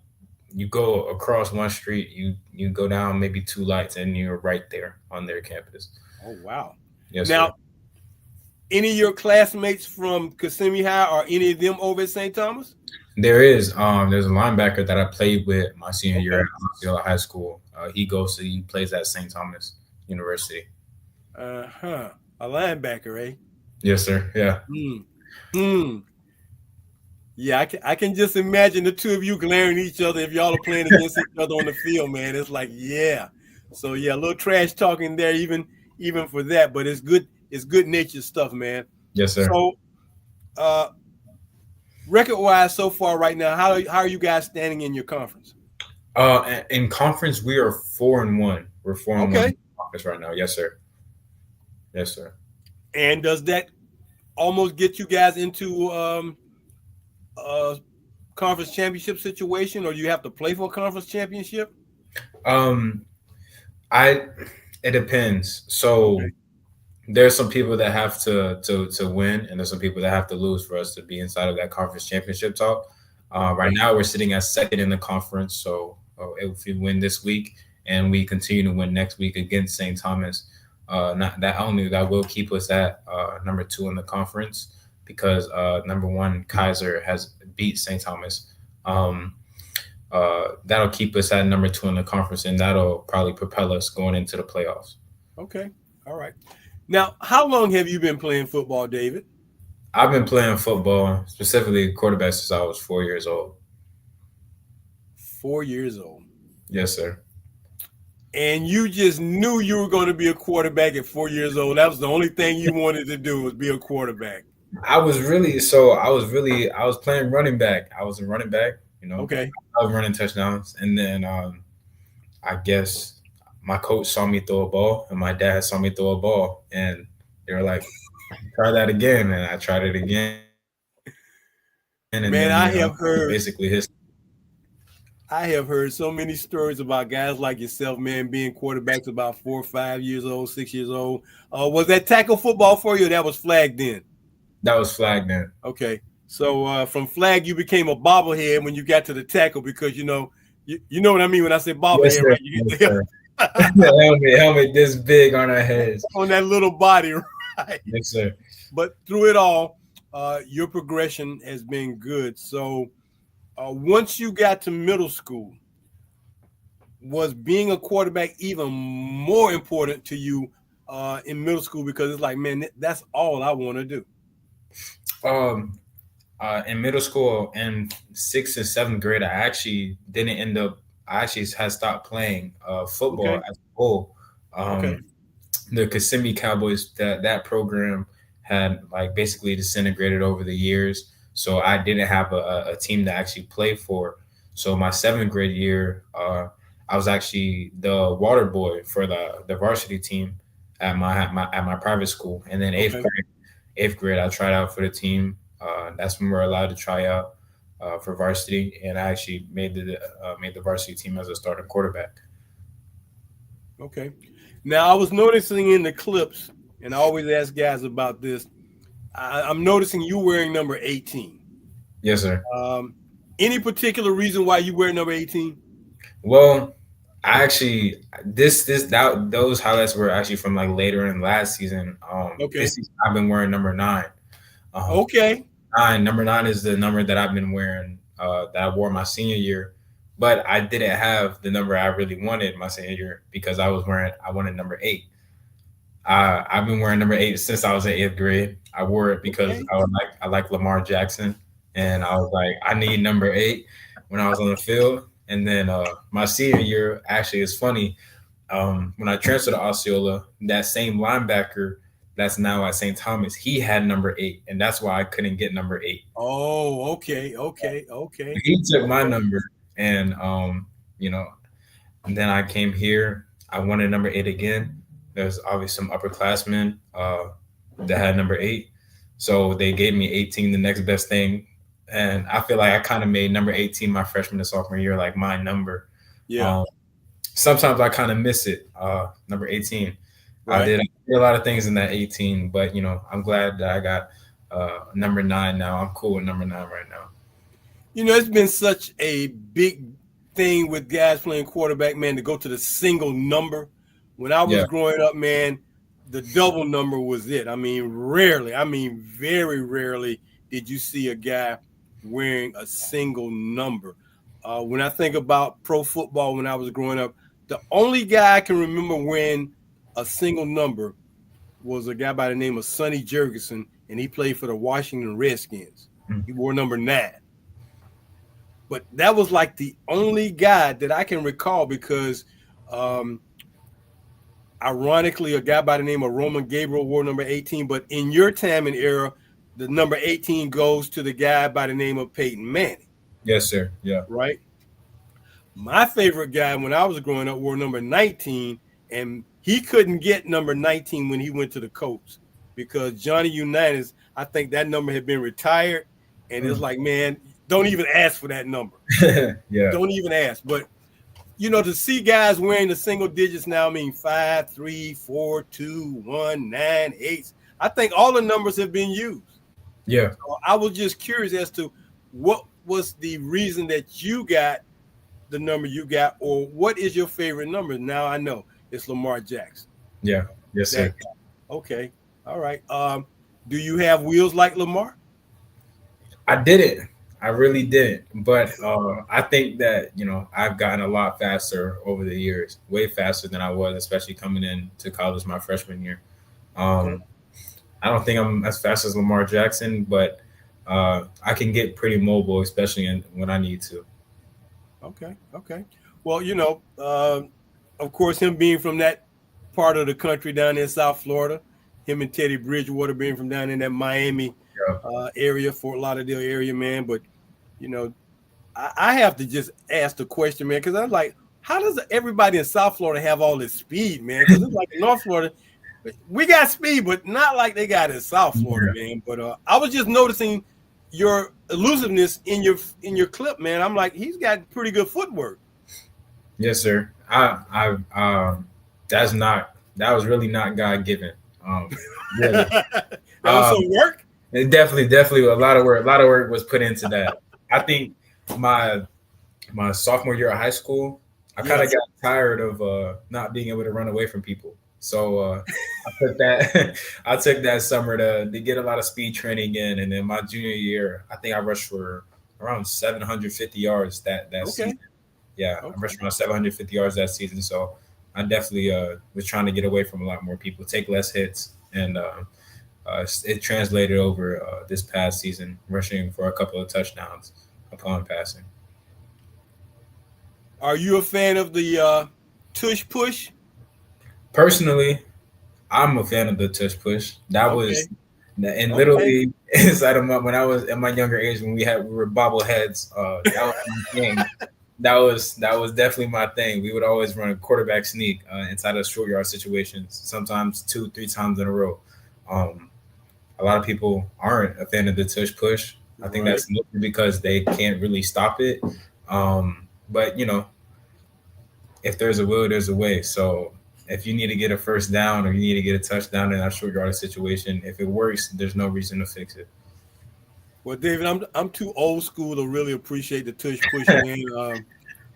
you go across one street, you go down maybe 2 lights, and you're right there on their campus. Oh wow! Yes. Now, sir. Any of your classmates from Kissimmee High or any of them over at St. Thomas? There is. There's a linebacker that I played with my senior year at Osceola High School. He plays at St. Thomas University. A linebacker, eh? Yes, sir. Yeah. Yeah, I can just imagine the two of you glaring at each other if y'all are playing against each other on the field, man. It's like, yeah. So yeah, a little trash talking there, even for that, but it's good. It's good natured stuff, man. Yes, sir. So, record-wise so far right now, how are you guys standing in your conference? In conference, we are 4-1. We're 4-1 in conference right now. Yes, sir. Yes, sir. And does that almost get you guys into a conference championship situation, or do you have to play for a conference championship? It depends. So there's some people that have to win, and there's some people that have to lose for us to be inside of that conference championship talk. Right now, we're sitting at 2nd in the conference. So if we win this week and we continue to win next week against St. Thomas, that will keep us at number 2 in the conference, because number 1 Kaiser has beat St. Thomas. That'll keep us at number 2 in the conference, and that'll probably propel us going into the playoffs. Okay. All right. Now, how long have you been playing football, David? I've been playing football, specifically quarterback, since I was 4 years old. 4 years old. Yes, sir. and you just knew you were going to be a quarterback at 4 years old. That was the only thing you wanted to do was be a quarterback. I was playing running back. I was a running back, Okay. I was running touchdowns. And then I guess my coach saw me throw a ball and my dad saw me throw a ball. And they were like, try that again. And I tried it again. And Man, then, I have heard basically his. I have heard so many stories about guys like yourself, man, being quarterbacks about 4 or 5 years old, 6 years old. Was that tackle football for you or that was flag then? That was flag then. Okay. So from flag, you became a bobblehead when you got to the tackle because, you know what I mean when I say bobblehead, Yes, sir. right? You get the helmet this big on our heads. on that little body, right? Yes, sir. But through it all, your progression has been good. So once you got to middle school, was being a quarterback even more important to you in middle school? Because it's like, man, that's all I want to do. In middle school, in 6th and 7th grade, I actually didn't end up. I actually had stopped playing football Okay. as a whole. Okay. The Kissimmee Cowboys, that program had like basically disintegrated over the years. So I didn't have a team to actually play for. So my 7th grade year, I was actually the water boy for the varsity team at my private school. And then Okay. eighth grade, I tried out for the team. That's when we were allowed to try out for varsity, and I actually made the varsity team as a starting quarterback. Okay. Now I was noticing in the clips, and I always ask guys about this. I'm noticing you wearing number 18. Yes, sir. Any particular reason why you wear number 18? Well, I actually those highlights were actually from like later in last season. Okay. This season, I've been wearing number 9. Okay. Number 9 is the number that I've been wearing that I wore my senior year, but I didn't have the number I really wanted my senior year because I wanted number 8. I've been wearing number 8 since I was in 8th grade. I wore it because Okay. I like Lamar Jackson, and I was like, I need number 8 when I was on the field. And then my senior year, actually, it's funny. When I transferred to Osceola, that same linebacker that's now at St. Thomas, he had number 8, and that's why I couldn't get number 8. Oh, okay. He took my number, and and then I came here. I wanted number 8 again. There's obviously some upperclassmen that had number 8, so they gave me 18, the next best thing. And I feel like I kind of made number 18 my freshman and sophomore year, like my number. Yeah. Sometimes I kind of miss it. Number 18. Right. I did a lot of things in that 18, but I'm glad that I got number 9 now. I'm cool with number 9 right now. It's been such a big thing with guys playing quarterback, man, to go to the single number. When I was growing up, man, the double number was it. I mean, very rarely did you see a guy wearing a single number. When I think about pro football when I was growing up, the only guy I can remember wearing a single number was a guy by the name of Sonny Jurgensen, and he played for the Washington Redskins. He wore number 9. But that was like the only guy that I can recall because ironically, a guy by the name of Roman Gabriel wore number 18. But in your time and era, the number 18 goes to the guy by the name of Peyton Manning. Yes, sir. Yeah. Right? My favorite guy when I was growing up wore number 19, and he couldn't get number 19 when he went to the Colts because Johnny Unitas, I think that number had been retired. And it's like, man, don't even ask for that number. Yeah. Don't even ask. But, to see guys wearing the single digits now, I mean, 5, 3, 4, 2, 1, 9, 8. I think all the numbers have been used. Yeah. So I was just curious as to what was the reason that you got the number you got, or what is your favorite number? Now I know it's Lamar Jackson. Yeah. Yes, sir. Okay. All right. Do you have wheels like Lamar? I didn't. I really didn't. But I think that, I've gotten a lot faster over the years, way faster than I was, especially coming into college my freshman year. I don't think I'm as fast as Lamar Jackson, but I can get pretty mobile, especially when I need to. Okay. Well, of course, him being from that part of the country down in South Florida, him and Teddy Bridgewater being from down in that Miami area, Fort Lauderdale area, man. But, I have to just ask the question, man, because I'm like, how does everybody in South Florida have all this speed, man? Because it's like in North Florida, we got speed, but not like they got in South Florida, man. But I was just noticing your elusiveness in your clip, man. I'm like, he's got pretty good footwork. Yes, sir. That was really not God given. Really. That was some work. It definitely a lot of work was put into that. I think my sophomore year of high school, I kind of got tired of not being able to run away from people. So I took that summer to get a lot of speed training in, and then my junior year, I think I rushed for around 750 yards that season. Yeah, I rushed around 750 yards that season. So I definitely was trying to get away from a lot more people, take less hits, and it translated over this past season, rushing for a couple of touchdowns upon passing. Are you a fan of the tush push? Personally, I'm a fan of the tush push. That was, and literally inside of when I was in my younger age, when we were bobbleheads. That was my thing. That was definitely my thing. We would always run a quarterback sneak inside of short yard situations, sometimes 2-3 times in a row. A lot of people aren't a fan of the tush push. I think that's mostly because they can't really stop it. But if there's a will, there's a way. So if you need to get a first down or you need to get a touchdown in that short yard situation, if it works, there's no reason to fix it. Well, David, I'm too old school to really appreciate the tush push, man.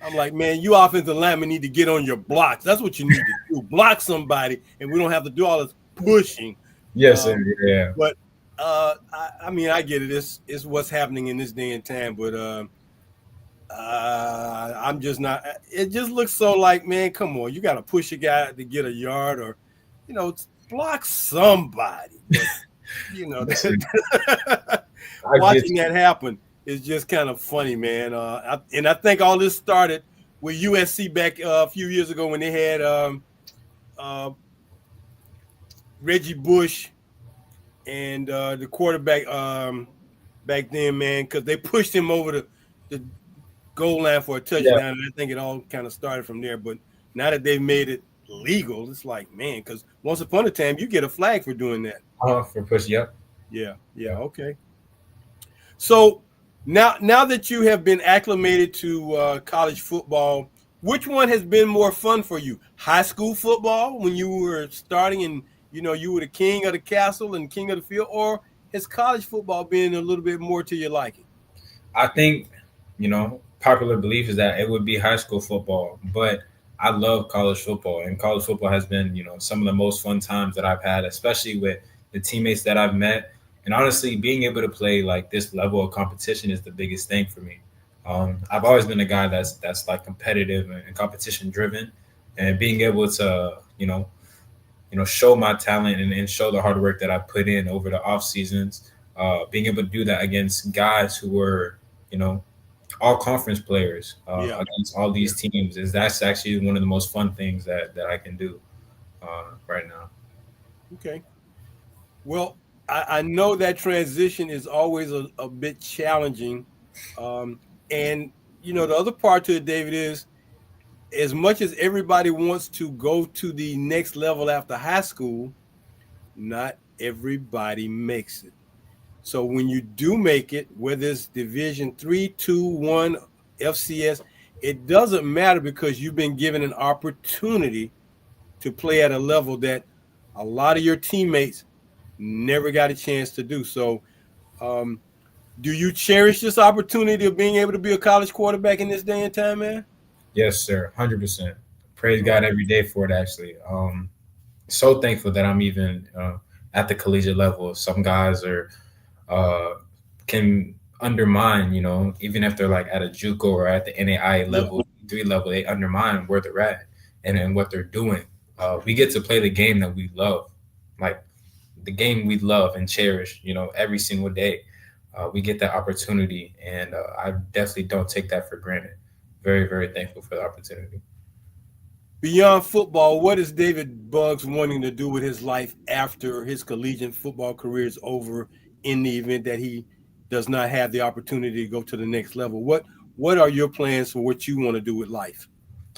I'm like, man, you offensive linemen need to get on your blocks. That's what you need to do. Block somebody, and we don't have to do all this pushing. Yes, sir. Yeah. But I mean, I get it. It's what's happening in this day and time. But I'm just not. It just looks so like, man, come on, you got to push a guy to get a yard, or block somebody. But, watching that happen is just kind of funny, man. And I think all this started with USC back a few years ago when they had Reggie Bush and the quarterback back then, man, because they pushed him over the goal line for a touchdown, and I think it all kind of started from there. But now that they've made it legal, it's like, man, because once upon a time you get a flag for doing that. For push, yep. Yeah, okay. So now that you have been acclimated to college football, which one has been more fun for you? High school football when you were starting and you were the king of the castle and king of the field, or has college football been a little bit more to your liking? I think, popular belief is that it would be high school football, but I love college football, and college football has been, some of the most fun times that I've had, especially with the teammates that I've met. And honestly, being able to play like this level of competition is the biggest thing for me. I've always been a guy that's like competitive and competition driven, and being able to, show my talent and show the hard work that I put in over the off seasons, being able to do that against guys who were, all conference players against all these teams that's actually one of the most fun things that I can do right now. Okay. Well, I know that transition is always a bit challenging. And, the other part to it, David, is as much as everybody wants to go to the next level after high school, not everybody makes it. So when you do make it, whether it's Division 3, 2, 1, FCS, it doesn't matter because you've been given an opportunity to play at a level that a lot of your teammates never got a chance to do. So do you cherish this opportunity of being able to be a college quarterback in this day and time, man? Yes, sir. 100%. Praise God every day for it, actually. So thankful that I'm even at the collegiate level. Some guys can undermine, even if they're like at a JUCO or at the NAIA level, 3 level, they undermine where they're at and what they're doing. We get to play the game that we love, like the game we love and cherish, every single day. We get that opportunity, and I definitely don't take that for granted. Very, very thankful for the opportunity. Beyond football, what is David Buggs wanting to do with his life after his collegiate football career is over, in the event that he does not have the opportunity to go to the next level? What are your plans for what you want to do with life?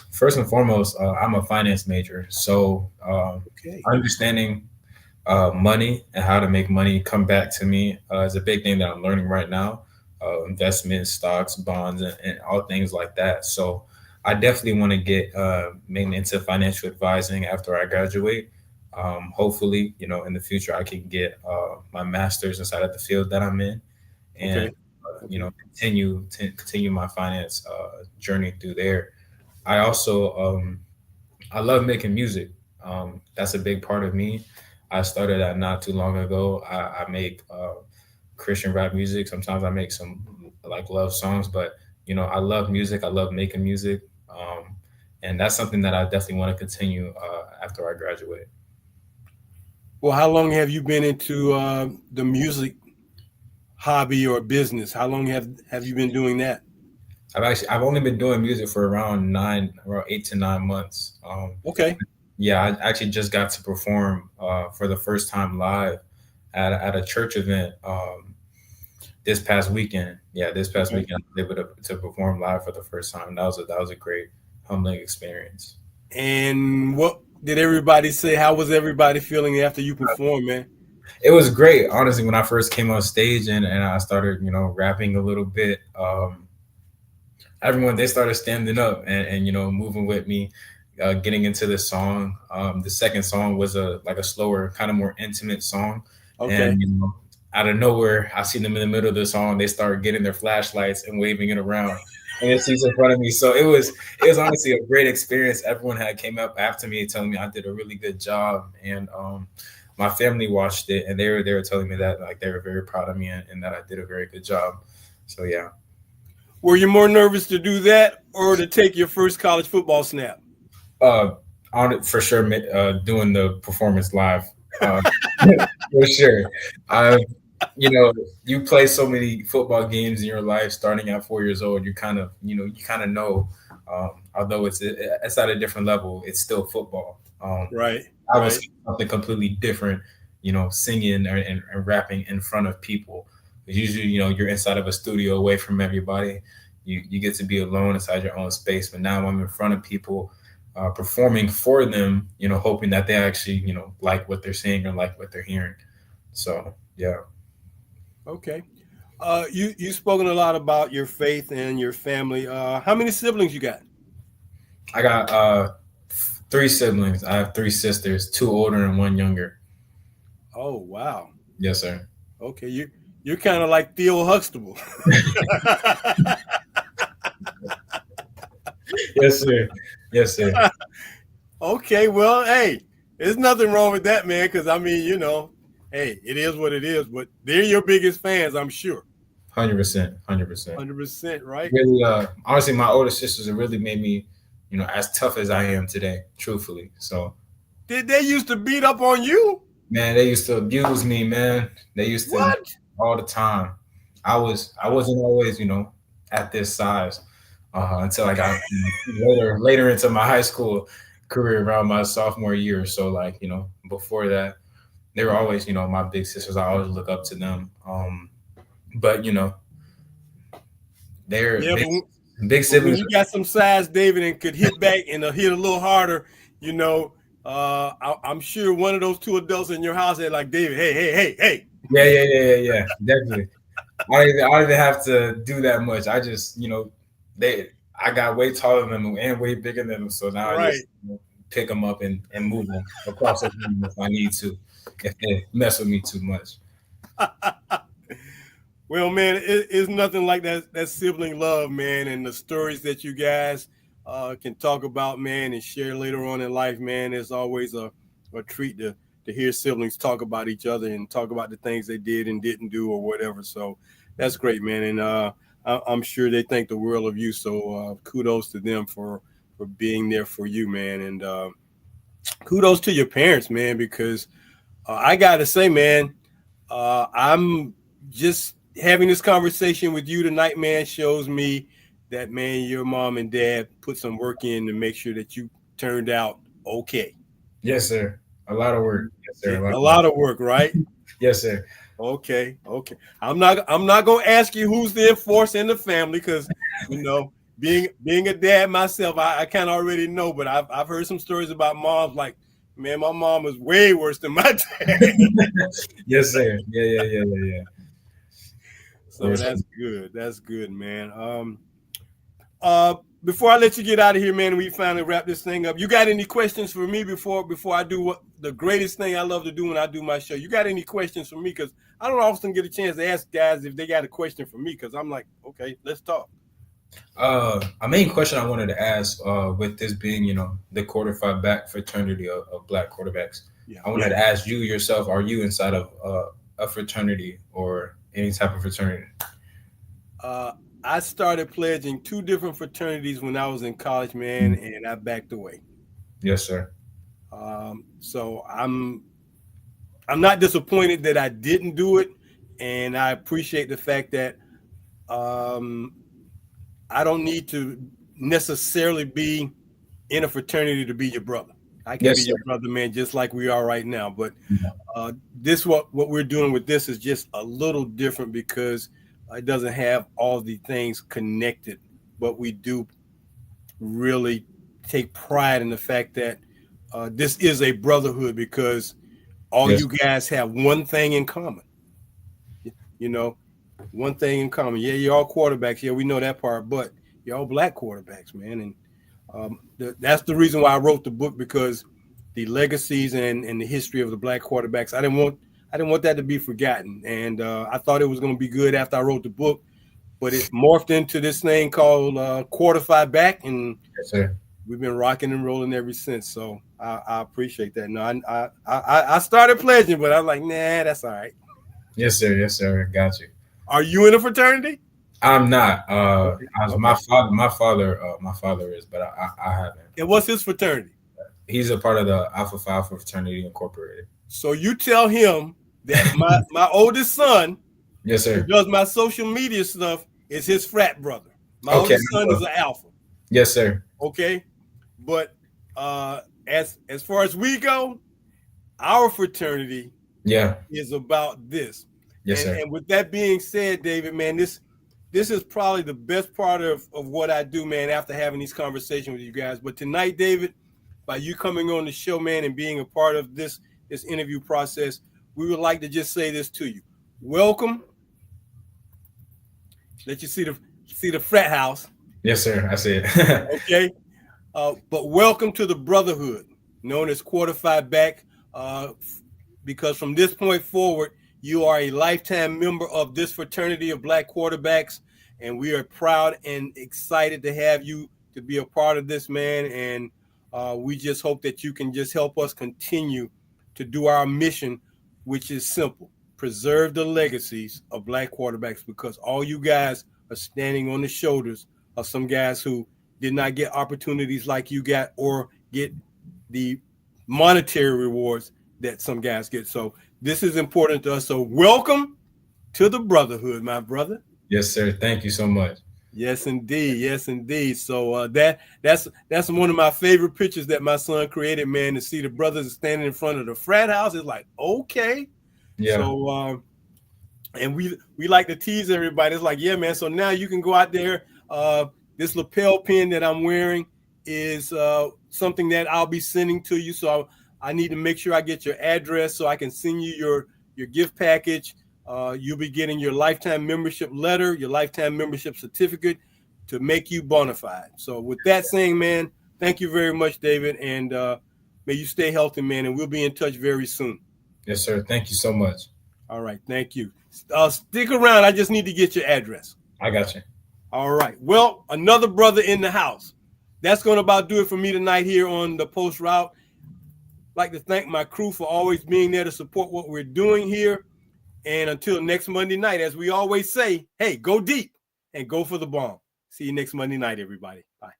First and foremost, I'm a finance major, so Okay. understanding money and how to make money come back to me is a big thing that I'm learning right now. Investments, stocks, bonds, and all things like that. So I definitely want to get mainly into financial advising after I graduate. Hopefully, in the future I can get my master's inside of the field that I'm in, and Okay. continue my finance journey through there. I also I love making music. That's a big part of me. I started that not too long ago. I make Christian rap music. Sometimes I make some like love songs, but I love music. I love making music, and that's something that I definitely want to continue after I graduate. Well, how long have you been into the music hobby or business? How long have you been doing that? I've only been doing music for around 8 to 9 months. Okay. Yeah, I actually just got to perform for the first time live at a church event this past weekend. Yeah, this past Okay. weekend I was able to perform live for the first time. That was a great humbling experience. And what did everybody say? How was everybody feeling after you performed, man? It was great, honestly. When I first came on stage and I started, rapping a little bit, everyone they started standing up and moving with me, getting into the song. The second song was a slower, kind of more intimate song, Okay. and out of nowhere, I see them in the middle of the song. They start getting their flashlights and waving it around, and it seats in front of me. So it was honestly a great experience. Everyone had came up after me telling me I did a really good job, and my family watched it and they were telling me that like they were very proud of me and that I did a very good job. So yeah. Were you more nervous to do that or to take your first college football snap? Uh, on it for sure. Doing the performance live, uh, for sure. I, you play so many football games in your life, starting at 4 years old. You kind of know. Although it's at a different level, it's still football. Right. I was Right. something completely different, singing and rapping in front of people. Usually, you're inside of a studio away from everybody. You get to be alone inside your own space. But now I'm in front of people, performing for them, hoping that they actually, like what they're seeing or like what they're hearing. So, yeah. Okay. You've spoken a lot about your faith and your family. How many siblings you got? I got three siblings. I have three sisters, two older and one younger. Oh, wow. Yes, sir. Okay, you're kind of like Theo Huxtable. Yes, sir. Yes, sir. Okay, well, hey, there's nothing wrong with that, man. Because I mean, hey, it is what it is. But they're your biggest fans, I'm sure. 100%. 100%. 100%, right? Really, honestly, my older sisters have really made me, as tough as I am today, truthfully. So, Did they used to beat up on you? man, they used to abuse me, man. They used to What? all the time. I wasn't always, at this size until I got later into my high school career around my sophomore year or so. Like, before that, they were always, my big sisters. I always look up to them. But they're Yeah, big but when siblings. you got some size, David, and could hit back and hit a little harder, I'm sure one of those two adults in your house had like, David, hey. Yeah. Definitely. I don't even have to do that much. I just, I got way taller than them and way bigger than them. So now I Right. just pick them up and move them across the room if I need to, if they mess with me too much. Well, man, it's nothing like that sibling love, man, and the stories that you guys can talk about, man, and share later on in life, man. It's always a treat to hear siblings talk about each other and talk about the things they did and didn't do or whatever. So that's great, man, and I'm sure they think the world of you. So kudos to them for being there for you, man, and kudos to your parents, man, because I got to say, man, I'm just having this conversation with you tonight, man, shows me that, man, your mom and dad put some work in to make sure that you turned out okay. Yes, sir. A lot of work. Yes, sir. A lot of work, right? Yes, sir. Okay. I'm not gonna ask you who's the enforcer in the family, because being a dad myself, I kind of already know, but I've heard some stories about moms like, man, my mom was way worse than my dad. Yes, sir. Yeah. So that's good. That's good, man. Before I let you get out of here, man, we finally wrap this thing up. You got any questions for me before I do what the greatest thing I love to do when I do my show? You got any questions for me? Because I don't often get a chance to ask guys if they got a question for me, because I'm like, okay, let's talk. A main question I wanted to ask, with this being, the quarterback back fraternity of Black quarterbacks, I wanted to ask you yourself, are you inside of a fraternity or any type of fraternity? I started pledging 2 different fraternities when I was in college, man, and I backed away. Yes, sir. So I'm not disappointed that I didn't do it, and I appreciate the fact that I don't need to necessarily be in a fraternity to be your brother. I can be your brother, man, just like we are right now. But what we're doing with this is just a little different, because it doesn't have all the things connected, but we do really take pride in the fact that this is a brotherhood, because all you guys have one thing in common. One thing in common. Yeah, you're all quarterbacks. Yeah, we know that part, but you're all Black quarterbacks, man. And that's the reason why I wrote the book, because the legacies and the history of the Black quarterbacks, I didn't want that to be forgotten. And I thought it was going to be good after I wrote the book, but it morphed into this thing called Quarterback Back, and we've been rocking and rolling ever since. So I appreciate that. No, I started pledging, but I'm like, nah, that's all right. Yes, sir. Got you. Are you in a fraternity? I'm not. My father is, but I haven't. And what's his fraternity? He's a part of the Alpha Phi Alpha Fraternity Incorporated. So you tell him that my oldest son, yes, sir, who does my social media stuff, is his frat brother. My oldest son is an Alpha. Yes, sir. Okay, but as far as we go, our fraternity, is about this. Yes, sir. And with that being said, David, man, this is probably the best part of what I do, man, after having these conversations with you guys. But tonight, David, by you coming on the show, man, and being a part of this interview process, we would like to just say this to you. Welcome. Let you see the frat house. Yes, sir. I see it. Okay. But welcome to the brotherhood known as Quarterback Back, because from this point forward, you are a lifetime member of this fraternity of Black quarterbacks, and we are proud and excited to have you to be a part of this, man. And we just hope that you can just help us continue to do our mission, which is simple: preserve the legacies of Black quarterbacks, because all you guys are standing on the shoulders of some guys who did not get opportunities like you got, or get the monetary rewards that some guys get. So this is important to us. So welcome to the brotherhood, my brother. Yes, sir. Thank you so much. Yes, indeed. Yes, indeed. So that's one of my favorite pictures that my son created, man, to see the brothers standing in front of the frat house. It's like, okay. Yeah. So and we like to tease everybody. It's like, yeah, man. So now you can go out there. This lapel pin that I'm wearing is something that I'll be sending to you. So I need to make sure I get your address so I can send you your gift package. You'll be getting your lifetime membership letter, your lifetime membership certificate to make you bona fide. So with that saying, man, thank you very much, David. And may you stay healthy, man. And we'll be in touch very soon. Yes, sir. Thank you so much. All right. Thank you. Stick around. I just need to get your address. I got you. All right. Well, another brother in the house. That's going to about do it for me tonight here on the Post Route. I'd like to thank my crew for always being there to support what we're doing here. And until next Monday night, as we always say, hey, go deep and go for the bomb. See you next Monday night, everybody. Bye.